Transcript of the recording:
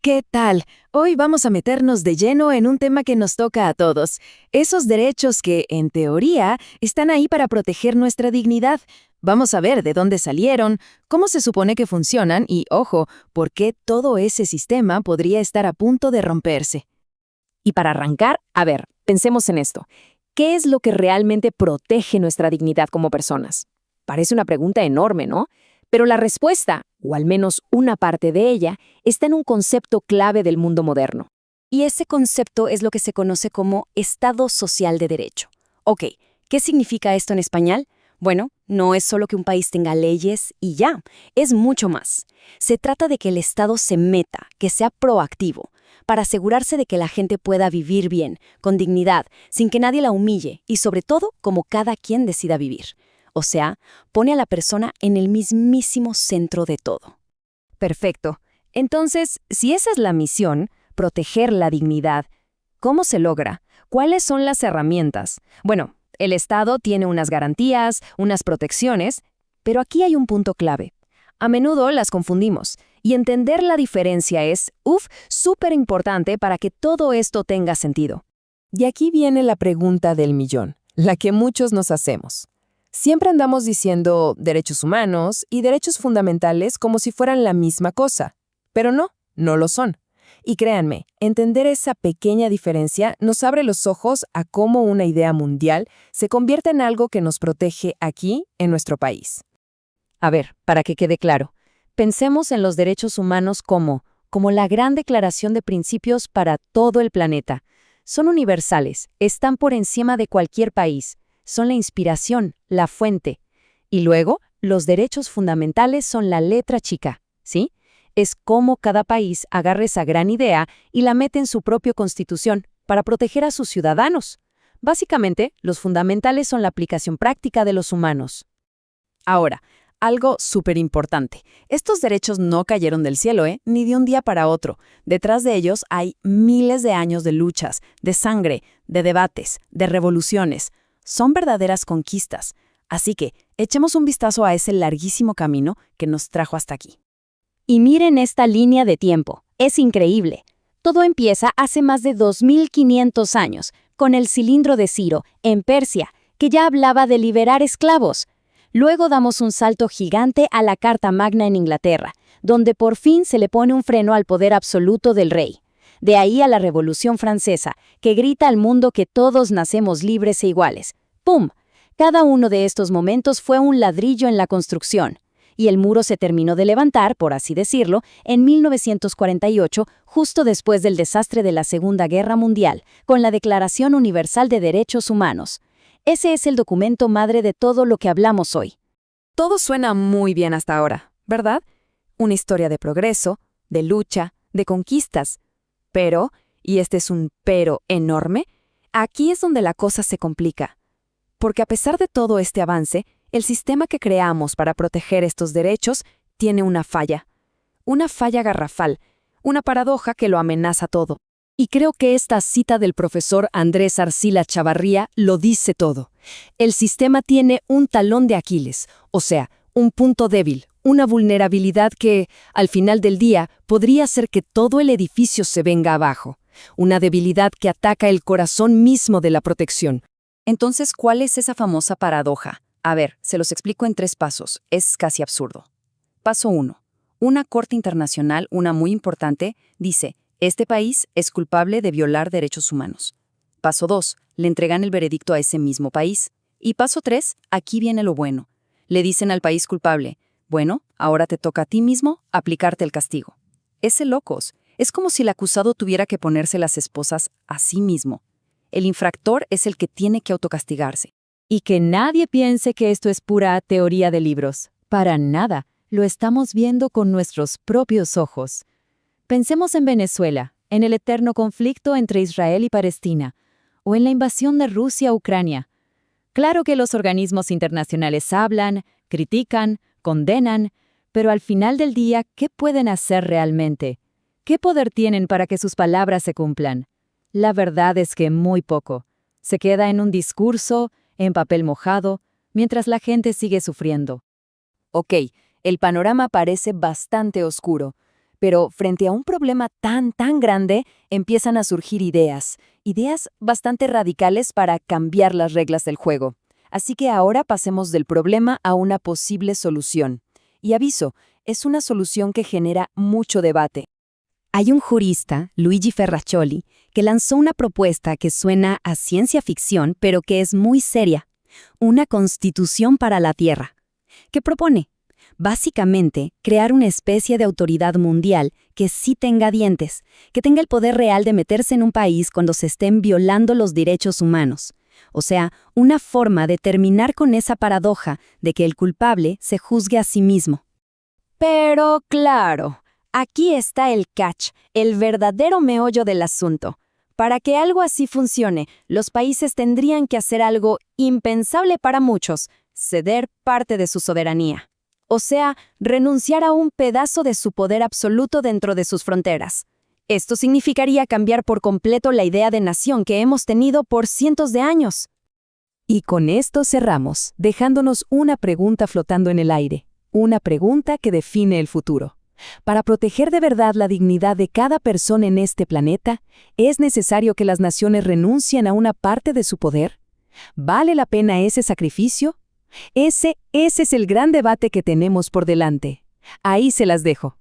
¿Qué tal? Hoy vamos a meternos de lleno en un tema que nos toca a todos. Esos derechos que, en teoría, están ahí para proteger nuestra dignidad. Vamos a ver de dónde salieron, cómo se supone que funcionan y, ojo, por qué todo ese sistema podría estar a punto de romperse. Y para arrancar, a ver, pensemos en esto. ¿Qué es lo que realmente protege nuestra dignidad como personas? Parece una pregunta enorme, ¿no? Pero la respuesta, o al menos una parte de ella, está en un concepto clave del mundo moderno. Y ese concepto es lo que se conoce como Estado Social de Derecho. Ok, ¿qué significa esto en español? Bueno, no es solo que un país tenga leyes y ya, es mucho más. Se trata de que el Estado se meta, que sea proactivo, para asegurarse de que la gente pueda vivir bien, con dignidad, sin que nadie la humille y sobre todo como cada quien decida vivir. O sea, pone a la persona en el mismísimo centro de todo. Perfecto. Entonces, si esa es la misión, proteger la dignidad, ¿cómo se logra? ¿Cuáles son las herramientas? Bueno, el Estado tiene unas garantías, unas protecciones, pero aquí hay un punto clave. A menudo las confundimos, y entender la diferencia es, súper importante para que todo esto tenga sentido. Y aquí viene la pregunta del millón, la que muchos nos hacemos. Siempre andamos diciendo derechos humanos y derechos fundamentales como si fueran la misma cosa, pero no lo son. Y créanme, entender esa pequeña diferencia nos abre los ojos a cómo una idea mundial se convierte en algo que nos protege aquí, en nuestro país. A ver, para que quede claro, pensemos en los derechos humanos como la gran declaración de principios para todo el planeta. Son universales, están por encima de cualquier país. Son la inspiración, la fuente. Y luego, los derechos fundamentales son la letra chica, ¿sí? Es como cada país agarra esa gran idea y la mete en su propia constitución para proteger a sus ciudadanos. Básicamente, los fundamentales son la aplicación práctica de los humanos. Ahora, algo súper importante. Estos derechos no cayeron del cielo, ni de un día para otro. Detrás de ellos hay miles de años de luchas, de sangre, de debates, de revoluciones. Son verdaderas conquistas. Así que, echemos un vistazo a ese larguísimo camino que nos trajo hasta aquí. Y miren esta línea de tiempo. Es increíble. Todo empieza hace más de 2500 años, con el cilindro de Ciro, en Persia, que ya hablaba de liberar esclavos. Luego damos un salto gigante a la Carta Magna en Inglaterra, donde por fin se le pone un freno al poder absoluto del rey. De ahí a la Revolución Francesa, que grita al mundo que todos nacemos libres e iguales. ¡Pum! Cada uno de estos momentos fue un ladrillo en la construcción. Y el muro se terminó de levantar, por así decirlo, en 1948, justo después del desastre de la Segunda Guerra Mundial, con la Declaración Universal de Derechos Humanos. Ese es el documento madre de todo lo que hablamos hoy. Todo suena muy bien hasta ahora, ¿verdad? Una historia de progreso, de lucha, de conquistas. Pero, y este es un pero enorme, aquí es donde la cosa se complica. Porque a pesar de todo este avance, el sistema que creamos para proteger estos derechos tiene una falla garrafal, una paradoja que lo amenaza todo. Y creo que esta cita del profesor Andrés Arcila Chavarría lo dice todo. El sistema tiene un talón de Aquiles, o sea, un punto débil, una vulnerabilidad que, al final del día, podría hacer que todo el edificio se venga abajo. Una debilidad que ataca el corazón mismo de la protección. Entonces, ¿cuál es esa famosa paradoja? A ver, se los explico en 3 pasos. Es casi absurdo. Paso 1. Una corte internacional, una muy importante, dice: este país es culpable de violar derechos humanos. Paso 2. Le entregan el veredicto a ese mismo país. Y paso 3. Aquí viene lo bueno. Le dicen al país culpable: bueno, ahora te toca a ti mismo aplicarte el castigo. Es de locos. Es como si el acusado tuviera que ponerse las esposas a sí mismo. El infractor es el que tiene que autocastigarse. Y que nadie piense que esto es pura teoría de libros. Para nada. Lo estamos viendo con nuestros propios ojos. Pensemos en Venezuela, en el eterno conflicto entre Israel y Palestina, o en la invasión de Rusia a Ucrania. Claro que los organismos internacionales hablan, critican, condenan, pero al final del día, ¿qué pueden hacer realmente? ¿Qué poder tienen para que sus palabras se cumplan? La verdad es que muy poco. Se queda en un discurso, en papel mojado, mientras la gente sigue sufriendo. Ok, el panorama parece bastante oscuro, Pero frente a un problema tan grande, empiezan a surgir ideas bastante radicales para cambiar las reglas del juego. Así que ahora pasemos del problema a una posible solución. Y aviso, es una solución que genera mucho debate. Hay un jurista, Luigi Ferraccioli, que lanzó una propuesta que suena a ciencia ficción, pero que es muy seria. Una constitución para la Tierra. ¿Qué propone? Básicamente, crear una especie de autoridad mundial que sí tenga dientes, que tenga el poder real de meterse en un país cuando se estén violando los derechos humanos. O sea, una forma de terminar con esa paradoja de que el culpable se juzgue a sí mismo. Pero claro, aquí está el catch, el verdadero meollo del asunto. Para que algo así funcione, los países tendrían que hacer algo impensable para muchos, ceder parte de su soberanía. O sea, renunciar a un pedazo de su poder absoluto dentro de sus fronteras. Esto significaría cambiar por completo la idea de nación que hemos tenido por cientos de años. Y con esto cerramos, dejándonos una pregunta flotando en el aire, una pregunta que define el futuro. Para proteger de verdad la dignidad de cada persona en este planeta, ¿es necesario que las naciones renuncien a una parte de su poder? ¿Vale la pena ese sacrificio? Ese es el gran debate que tenemos por delante. Ahí se las dejo.